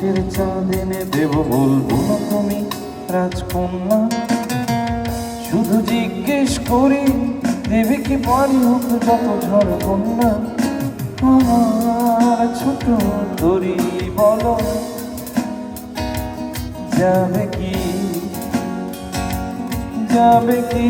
আকাশের চাঁদ এনে দেব, বলবো না তুমি রাজকন্যা। শুধু জিজ্ঞেস করি দেবে কি পারি হোক যত ঝড় কন্যা। আমার ছোট তরি বলো যাবে কি, যাবে কি?